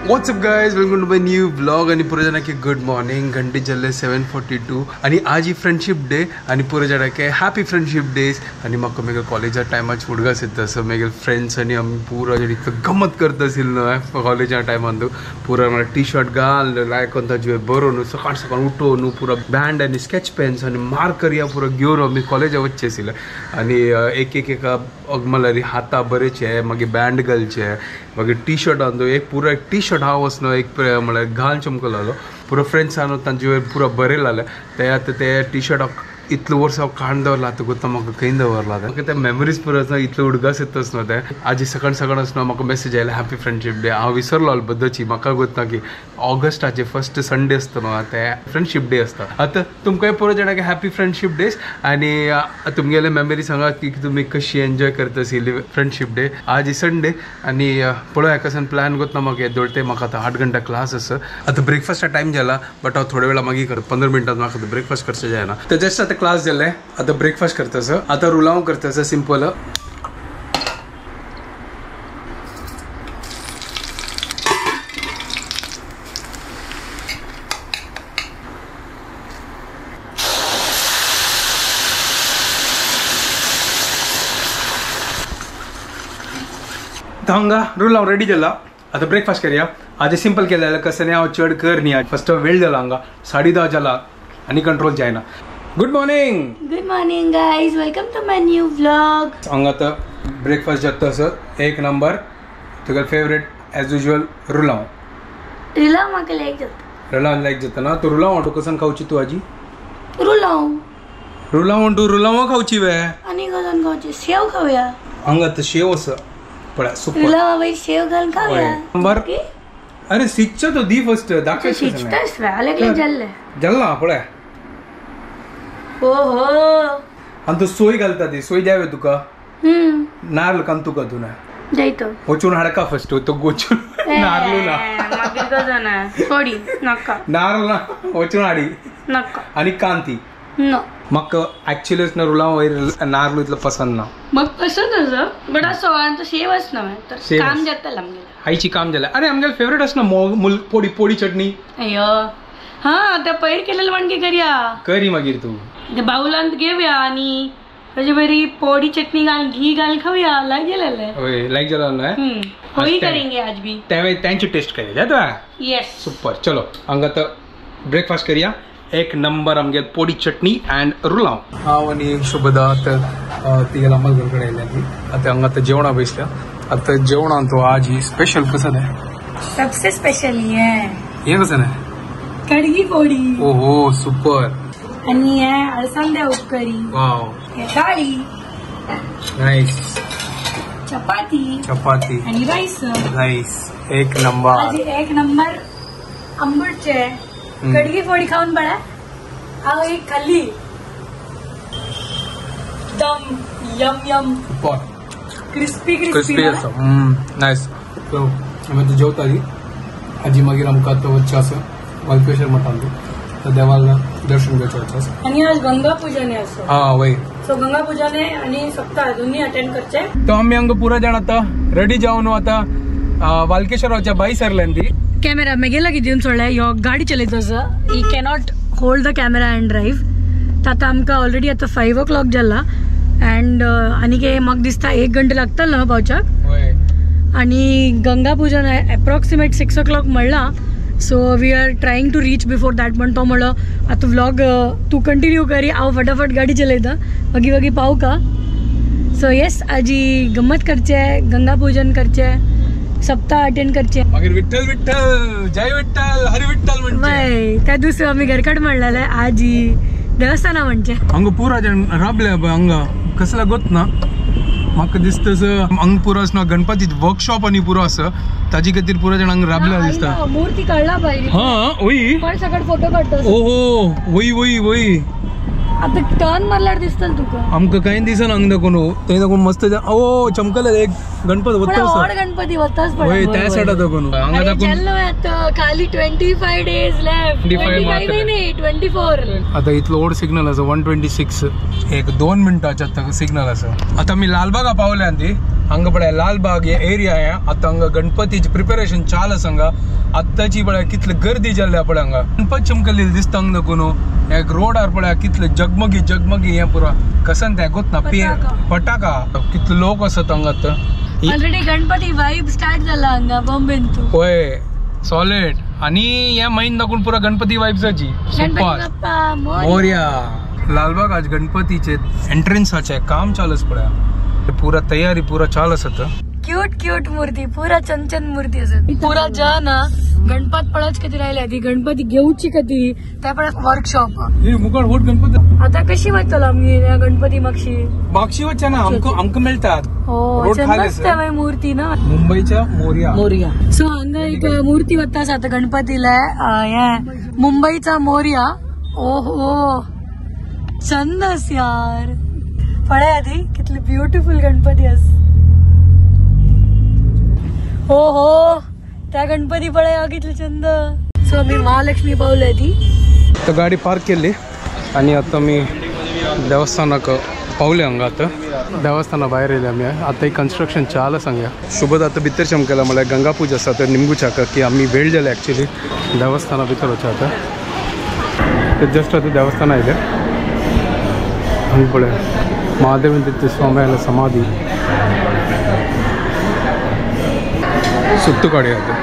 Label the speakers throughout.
Speaker 1: What's up guys, welcome to my new vlog आणि पुरे जना के गुड मॉर्निंग घंटे चलले 7:42 आणि आज ही फ्रेंडशिप डे आणि पुरे जना के हॅपी फ्रेंडशिप डेज आणि म्हाका मेगेल कॉलेजा टायमार उडगास येता सो मेगेल फ्रेंड्स आणि आमी पुरा जण इतकं गमत करता आशिल न्हय कॉलेजा टायमान पुरा मला टी शर्ट घाल लायक कोणता जुवे बरो न्हू सकाळ सकाळ उठो न्हू पुरा बँड आणि स्केच पेन्स आणि मार्कर या पुरा घेवन आमी कॉलेजा वच्चे आशिल्ले आणि एक मला हाता बरेचे मागीर बँड घालचे मागीर टी शर्ट आनी एक पुरा एक टी शर्ट हांव वचनो एक म्हळ्यार घाल चमको लागलो पुरो फ्रेंड्स आनी तांचे पुरा बरें लागले ते आतां ते टी शर्टाक इतले वर्स हांव काण दवरला आतां कोत्ता म्हाका खंय दवरला म्हाका ते मेमरीज पुरो आसना इतले उडगास येता आसना ते आज सकाळ सकाळ आसना म्हाका मेसेज आयला हॅपी फ्रेंडशिप डे हांव विसरलो बद्दची म्हाका गोत्ता की ऑगस्टाचे फर्स्ट संडे आसता न्हू ते फ्रेंडशिप डे आसता आतां तुमकांय पुरो जाणांक हॅपी फ्रेंडशिप डेज आनी तुमगेले मेमरी सांगा की तुमी कशी एन्जॉय करता आशिल्ली फ्रेंडशिप डे आज संडे आनी पळोवया कसन प्लॅन कोत्ता म्हाका हे दोळटे म्हाका आतां 8 घंटा क्लास आसा आतां ब्रेकफास्टा टायम जाला बट हांव थोड्या वेळा मागीर करता 15 मिनटां म्हाका ब्रेकफास्ट करचें जायना तर जस्ट आतां क्लास जाले आतां ब्रेकफास्ट करता सर आतां रुलाव करता सर सिंपल हांगा रुलाव रेडी जाला आता ब्रेकफास्ट करूया आज सिंपल केलेलं कसं नाही हांव चड कर न्ही आज फर्स्ट वेळ जाला हांगा 10:30 जाला आनी कंट्रोल जायना good morning
Speaker 2: guys welcome to my new vlog
Speaker 1: हांगा आतां ब्रेकफास्ट जाता सर एक नंबर तुका फेवरेट एज युजुअल रुलाव
Speaker 2: म्हाका लायक जाता
Speaker 1: लायक जाता ना तू रुलाव वांटू कसन खावची तू आजी
Speaker 2: रुलाव
Speaker 1: वांटू रुलाव खावची वे
Speaker 2: आनी कसन खावची शेव खावया
Speaker 1: हांगा आतां शेव आसा पळय सुपर
Speaker 2: रुलावा वयर शेव घालून खावया
Speaker 1: नंबर अरे शिकचा तो दी फर्स्ट दाखय
Speaker 2: शिकतास वे अलग
Speaker 1: जल्ला पळय
Speaker 2: ओहो
Speaker 1: आणि तू सोय घालता ती सोय द्यावे तुका नारळ कान तुका तू ना
Speaker 2: जायतो
Speaker 1: वचून हाडका फर्स्ट तो गोचून नारळ ना
Speaker 2: मागीर कसं ना थोडी नका
Speaker 1: नारळ ना वचून हाडी
Speaker 2: नका
Speaker 1: आणि कांती
Speaker 2: नो
Speaker 1: म्हाका एक्चुअलीच ना रुलाव वयर नारळ इतलो पसंद ना
Speaker 2: मग कसं तसं बट सवाळांचो शेव आसना तर काम जातलं आमगेलें
Speaker 1: आईची काम जालें अरे आमगेलें फेवरेट आसना पोडी चटणी
Speaker 2: अयो हा त्या पयर केलेलं वांगे
Speaker 1: करी मागीर तू
Speaker 2: ते बाउलांत घेऊया आणि त्याची बरी पोडी चटणी घाल घी घाल खाऊया लाइक गेलेले
Speaker 1: लाइक जाला ना
Speaker 2: वही करेंगे आज भी
Speaker 1: त्यांची टेस्ट करेंगे तो
Speaker 2: यस
Speaker 1: सुपर चलो हांगा तर ब्रेकफास्ट करूया एक नंबर आमगे पोडी चटणी एंड रुलाव हांव आनी शुभदा आतां तिगेला अम्मा कडेन आयल्या आतां हांगा आतां जेवणा बसल्या आतां जेवणान तो आज ही स्पेशल कसं है
Speaker 2: सबसे स्पेशल ये
Speaker 1: कसं है
Speaker 2: कड़गी पोडी
Speaker 1: ओहो सुपर
Speaker 2: आणि हे अळसांदे उपकरी
Speaker 1: वाव
Speaker 2: थाळी
Speaker 1: नाइस
Speaker 2: चपाती आणि राईस
Speaker 1: एक नंबर
Speaker 2: आज एक नंबर आंबटचे कड़गी पोडी खाऊन बळा हांव एक खाल्ली दम यम
Speaker 1: सुपर
Speaker 2: क्रिस्पी
Speaker 1: आसा नाइस सो आमी आतां जेवताली आजी मागीर आमकां आतां वच्चें आसा वालपेश्वर मठान तर देवाला दर्शन घेवचें
Speaker 2: आणि आज गंगा पूजन आसा
Speaker 1: हाँ वय
Speaker 2: सो गंगा पूजन आणि सप्ताह दोन्ही अटेंड करचे
Speaker 1: तो आम्ही हांगा पुरा जाण आतां रेडी जावन आतां वालकेश्वराच्या बाई सरल्यान ती
Speaker 2: कॅमेरा मेगेला किती दिवन सोडला यो गाडी चलयता आसा ही cannot hold the camera and drive तर आता आमकां ऑलरेडी आता 5 o'clock जाला अँड आनी के म्हाका दिसता 1 घंटा लागतलो न्हू पावच्याक आणि गंगा पूजन अप्रॉक्सिमेट 6 o'clock म्हणला so we are trying to reach before that पण तो म्हणलो आता व्लॉग तू कंटिन्यू करी हांव फटाफट गाडी चलयता वगी पावू का सो येस आजी गम्मत करचे गंगा पूजन करचे सप्ताह अटेंड करचे
Speaker 1: मागीर विठ्ठल जय विठ्ठल हरी विठ्ठल
Speaker 2: म्हणचे त्या दिवशी आम्ही घरकाट म्हणलेले आजी देवस्थाना म्हणचे
Speaker 1: हांगा पुरा जाण राबले हांगा कसला गोत ना म्हाका दिसता हांगा पुरो आसना गणपती वर्कशॉप आनी पुरो आसा ताजी खातीर पुरो जाण हांगा राबल्या दिसता
Speaker 2: मूर्ती काढला पाहिजे
Speaker 1: हा वय
Speaker 2: पण सगळं फोटो काढतो
Speaker 1: ओहो वय
Speaker 2: आता टर्न मारल्यार दिसतल तुका
Speaker 1: आमकां कांय दिसना हांगा दाखोवन थंय दाखोवन मस्त ओ चमकले एक गणपत
Speaker 2: पण
Speaker 1: वता
Speaker 2: व्हड गणपती वताच
Speaker 1: होय त्या सायडा दाखोवन हांगा दाखोवन
Speaker 2: खाली 25 डेज लेफ्ट 25 नाही 24
Speaker 1: आता इतलो ओड सिग्नल आसा 126 एक 2 मिनटाच्या सिग्नल आसा आता मी लालबागा पावले आंधी हांगा पळय लालबाग हे एरिया आहे आता हांगा गणपतीची प्रिपरेशन चाल आसा हांगा आत्ताची पळय कितली गर्दी जाल्ल्या पळय हांगा गणपत चमकलेली दिसता हांगा दाखोवन एक रोडार पळय कितले जगमगी हे पुरा कसन तें गोत ना पटाका कितले लोक आसात हांगा आता
Speaker 2: ऑलरेडी गणपती वाइब स्टार्ट जाला हांगा बॉम्बेन तू
Speaker 1: होय सॉलिड आणि या महिन दाखवून पुरा गणपती वाइब्साची
Speaker 2: गणपती बाप्पा
Speaker 1: मोरया लालबाग आज गणपतीचे एंट्रन्साचे काम चालूच पळय पूरा तयारी पूरा चाल असत
Speaker 2: क्यूट मूर्ती पुरा चंचन मूर्ती असत पुरा जा ना गणपत पळच कधी राहिल्या ती गणपती घेऊची कधी त्या पण वर्कशॉप
Speaker 1: मुखार होट गणपती
Speaker 2: आता कशी वाचतलो आम्ही या गणपती
Speaker 1: मागशी वच्चा ना आमक मेळतात
Speaker 2: हो मूर्ती ना
Speaker 1: मुंबईच्या मोरया
Speaker 2: सो हांगा एक मूर्ती वतास आता गणपतीला मुंबईचा मोरया ओहो चंदस यार पळय आधी कितली ब्युटिफुल गणपती अस हो त्या गणपती पळय कितली चंद सो मी महालक्ष्मी पावले ती
Speaker 1: तर गाडी पार्क केली आणि आता मी देवस्थानाक पावले हांगा आता देवस्थाना भायर येयले आमी आता एक कन्स्ट्रक्शन चाल सांगया शुभद आता भितर चमकेला म्हळ्यार गंगा पूजा आसा तर निमगुच्याक की आमी वेळ जाले एक्चुअली देवस्थाना भितर वचा आता जस्ट आता देवस्थान आयले हांगा पळय महादेवन तिथे स्वामी समाधी सुट्टू काढूया आता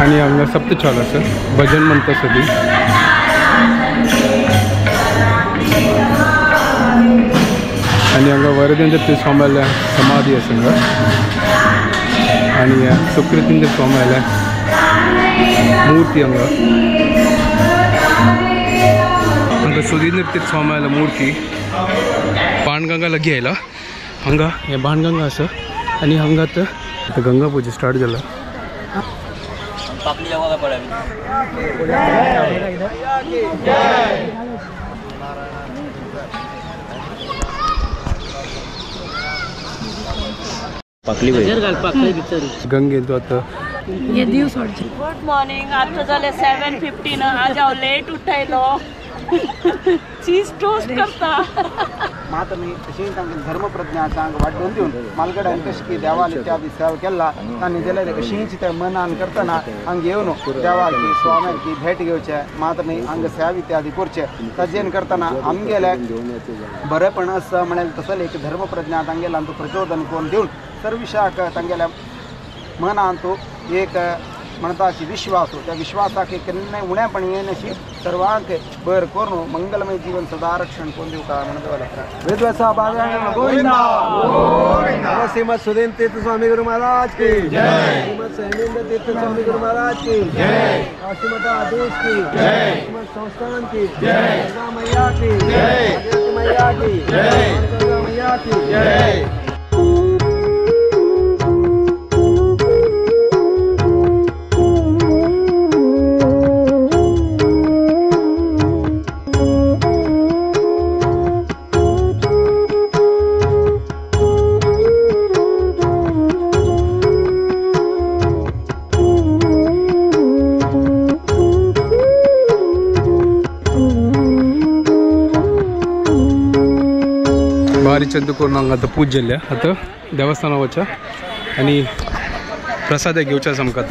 Speaker 1: आणि हांगा सप्त चालू आसा भजन म्हणटा सदी आणि हांगा वरदेंद्र ते स्वामी समाधी आसा हांगा आणि सुकृतेंद्र स्वामी मूर्ती हांगा सुधींद्र तीर्थ स्वामी मूर्ती बाणगंगा लगी आयला हांगा हे बाणगंगा आसा आणि हांगा आता गंगा पूजा स्टार्ट जाला गंगे तो आता
Speaker 2: ये दिवस गुड मॉर्निंग आता झाले 7:15 आज हांव लेट उठयलो चीज टोस्ट करता
Speaker 3: मातमी तशी धर्मप्रज्ञाचा वाटून दिवन मालगड अंकशकी देवाल इत्यादी सेवा केला तांणी दिले कशींच ते मनान करतना हांगा येवन देवाल की स्वामी की भेट घेवचे मातमी हांगा सेवा इत्यादी करचे तजेन करतना आमगेले बरेपण आसा म्हळ्यार तसले एक धर्मप्रज्ञा तांगेला तो प्रचोदन करून दिवन सर्विशाक तांगेल्या मनान तो एक म्हणताची विश्वास त्या विश्वासाक केन्नाय उणेपण येनशी सर्वांक बर करून मंगलमय जीवन सदा रक्षण करून दिवं का म्हणून वेदवासा बाबा गोविंदा श्रीमद सुधीन तीर्थ स्वामी गुरु महाराज की जय श्रीमद सहनेंद्र तीर्थ स्वामी गुरु महाराज की जय श्रीमद आदेश की जय श्रीमद संस्थान की जय गंगा मैया की जय मैया की जय गंगा मैया की जय
Speaker 1: भारी चंद करून हांगा आतां पूज जाल्ल्या आतां देवस्थाना वचा आनी प्रसाद घेवचे आसा आमकां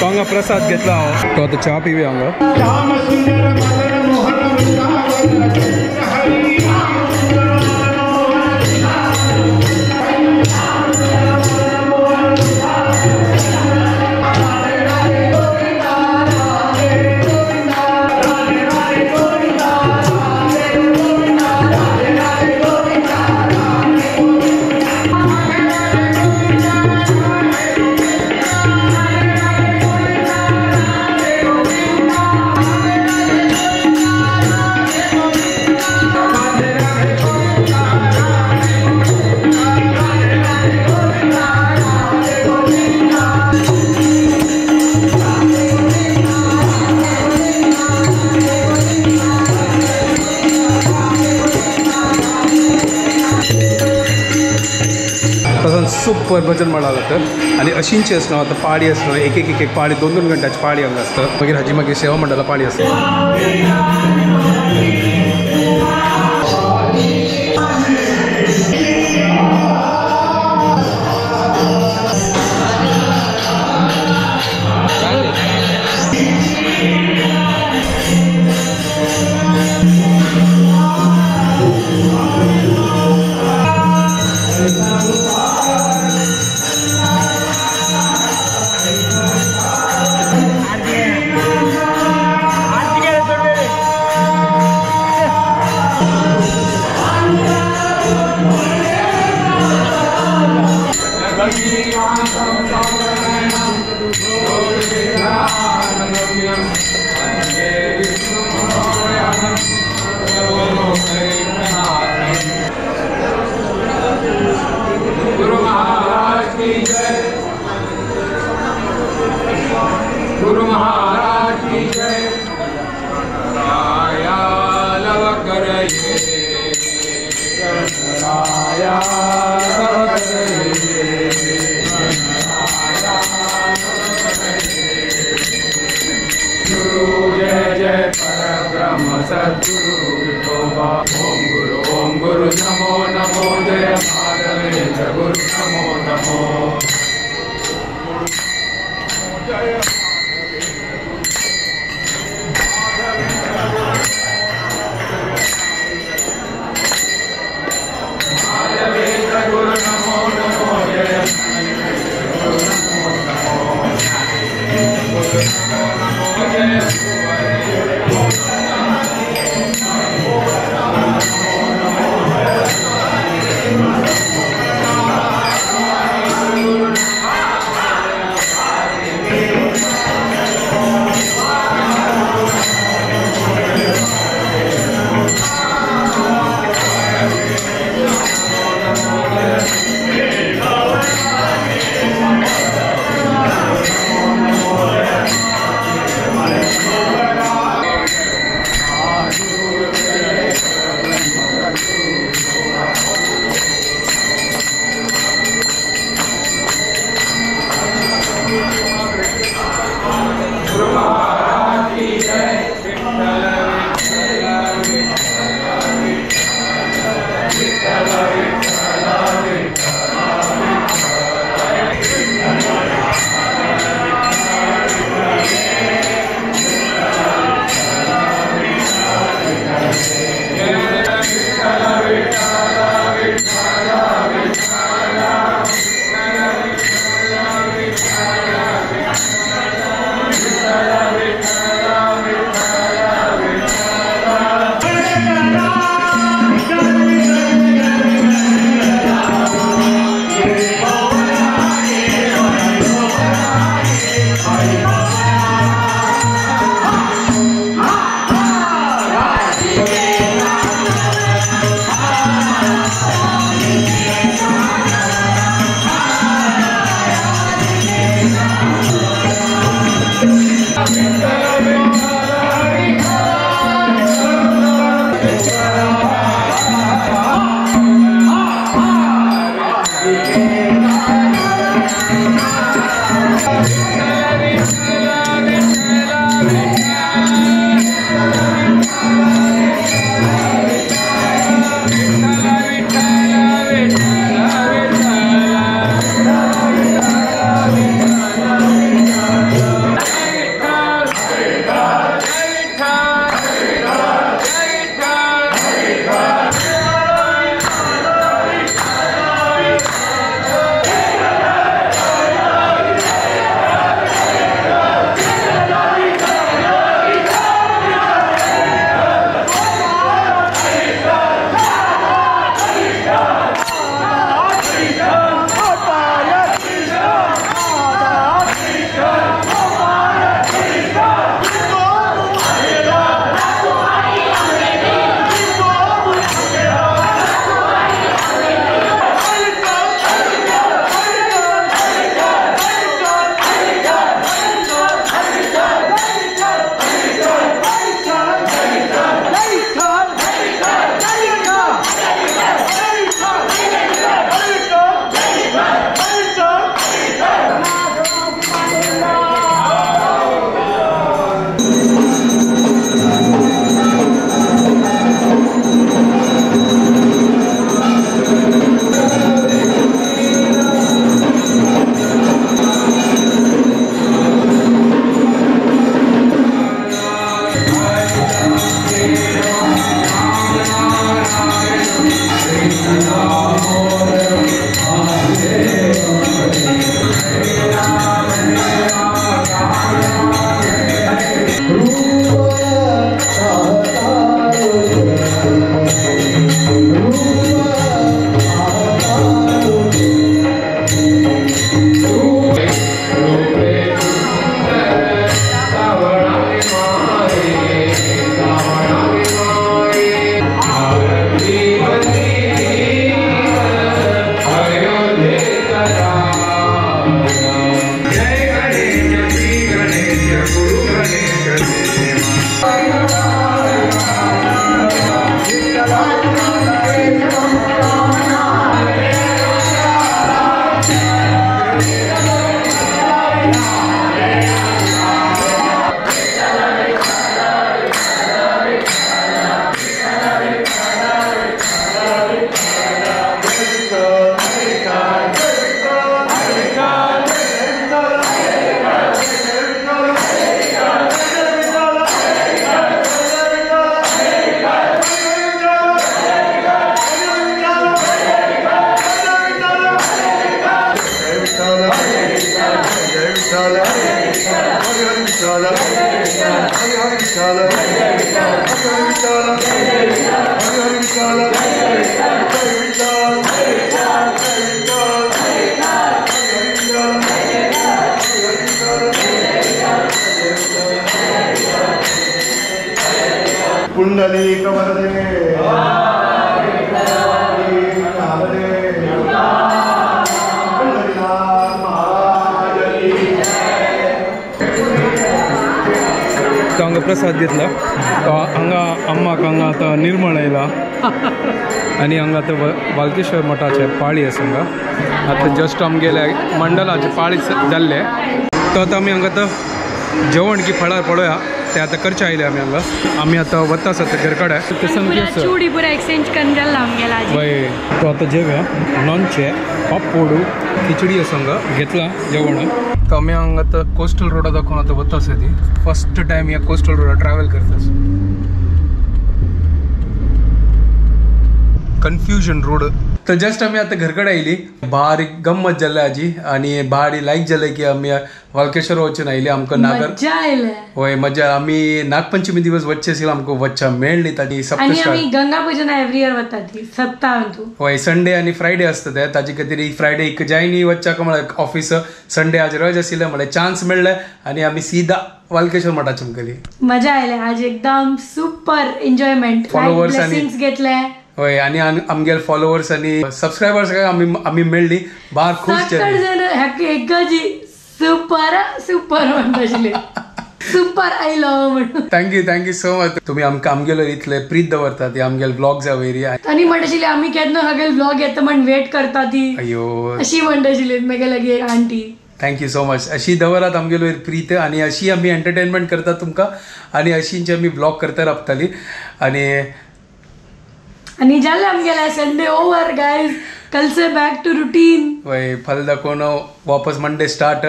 Speaker 1: हांगा प्रसाद घेतला हांव तो आतां च्या पिवी हांगा सुपर भजन म्हणा जातं आणि अशींची असणं आता पाडी असणं एक एक पाडी 2-2 घंट्याची पाडी हांगा असतं मागीर हाजी मागीर सेवा मंडळाला पाडी असते गुरु महाराज की जय राया लव करे राया लव करे गुरु जय जय परब्रह्म सद्गुरु विठोबा ओम गुरु नमो नमो जय माधवेंद्र गुरु नमो नमो जय
Speaker 3: पुंडलीक वरदे
Speaker 1: तो हांगा प्रसाद घेतला तो हांगा अम्माक हांगा आतां निर्मळ येयला आनी हांगा आतां वालकेश्वर मठाचे पाळी आसा हांगा आतां जस्ट आमगेले मंडलाचे पाळी जाल्ले तो आतां आमी हांगा आतां जेवण की फळार पळोवया ते आतां करचे आयले आमी आतां वता आसा घर कडेन ते सामकी आसा
Speaker 2: चूडी पुरा एक्सचेंज करून जाल्ला आमगेला
Speaker 1: हय तो आतां जेवया नॉनचे पापड खिचडी आसा हांगा घेतला जेवण तो आमी हांगा आतां कोस्टल रोडा दाखोवन आतां वता आसा ती फर्स्ट टायम ह्या कोस्टल रोडार ट्रॅव्हल करता कन्फ्युजन रोड तर जस्ट आमी आतां घर कडेन आयली बारीक गंमत जाल्ली हाजी आनी बारी लायक जालें की आमी वालकेश्वर वचून आयली आमकां नागर
Speaker 2: मजा आयले
Speaker 1: होय मजा आमी नागपंचमी दिवस वचचे आशिल्ले आमकां वचच्या मेळ्ळी ताची
Speaker 2: आनी
Speaker 1: सप्तक
Speaker 2: आमी गंगा पूजन एवरी इयर वता ती सप्ताहांतू
Speaker 1: होय संडे आनी फ्रायडे आसता ते ताजे खातीर ही फ्रायडे एक जायनी वच्चाक म्हळ्यार ऑफिस संडे आज रज आशिल्ले म्हळ्यार चान्स मेळ्ळे आनी आमी सीधा वालकेश्वर मठाचें गेली
Speaker 2: मजा आयले आज एकदम सुपर एन्जॉयमेंट
Speaker 1: Followers आनी-
Speaker 2: ब्लेसिंग्स घेतले
Speaker 1: होय आनी आमगेले फॉलोवर्स आनी सबस्क्रायबर्स आमी मेळ्ळी बार खूश
Speaker 2: सकाळ जाण एकाची सुपर सुपर म्हणटाशिल्ले सुपर आयलो म्हणून
Speaker 1: थँक्यू सो मच तुमी आमकां आमगेलो इतले प्रीत दवरता ती आमगेले ब्लॉग जावं
Speaker 2: आनी म्हणटाशिल्ले आमी केन्ना हगेल व्लॉग येता म्हण वेट करता ती
Speaker 1: अयो
Speaker 2: अशी म्हणटाशिल्ली म्हगे लागी एक आंटी
Speaker 1: थँक्यू सो मच अशी दवरात आमगेलो वयर प्रीत आनी अशी आमी एंटरटेनमेंट करता तुमकां आनी अशींची आमी ब्लॉग करता रावतली
Speaker 2: आनी जालें आमगेलें संडे ओवर गायज कल से बैक टू रुटीन
Speaker 1: होय फाल्यां दाखोवन वापस मंडे स्टार्ट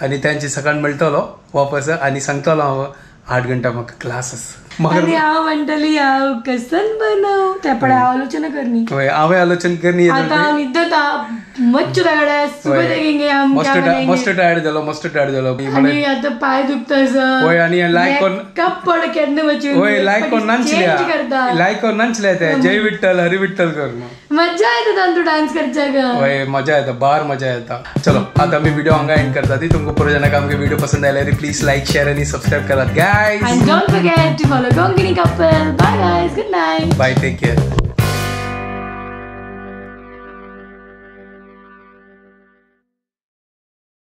Speaker 1: आनी तांची सकाळ मेळटलो वापस आनी सांगतलो हांव 8 घंटा म्हाका क्लास आसा
Speaker 2: आनी हांव म्हणटली हांव कसन बनव त्या पळय हांव आलोचना करनी
Speaker 1: होय हांवें आलोचन करनी
Speaker 2: आतां हांव न्हिदता मच्छ तगडे सुबह देखेंगे
Speaker 1: मस्त टायर्ड जालो
Speaker 2: आनी आतां पाय दुखता
Speaker 1: होय आनी लायक कोन
Speaker 2: कपड केन्ना वचून
Speaker 1: होय लायक कोन नाचल्या ते जय विठ्ठल हरी विठ्ठल कर
Speaker 2: मजा येता तांतू डान्स करच्याक
Speaker 1: होय मजा येता बार मजा येता चलो आता आमी व्हिडिओ हांगा एंड करता ती तुमकां पुरो जाणांक आमगे व्हिडिओ पसंद आयल्यार प्लीज लायक शेअर आनी सबस्क्रायब करात guys
Speaker 2: and don't forget to follow Gongini couple. Bye guys, good night.
Speaker 1: Bye, take care.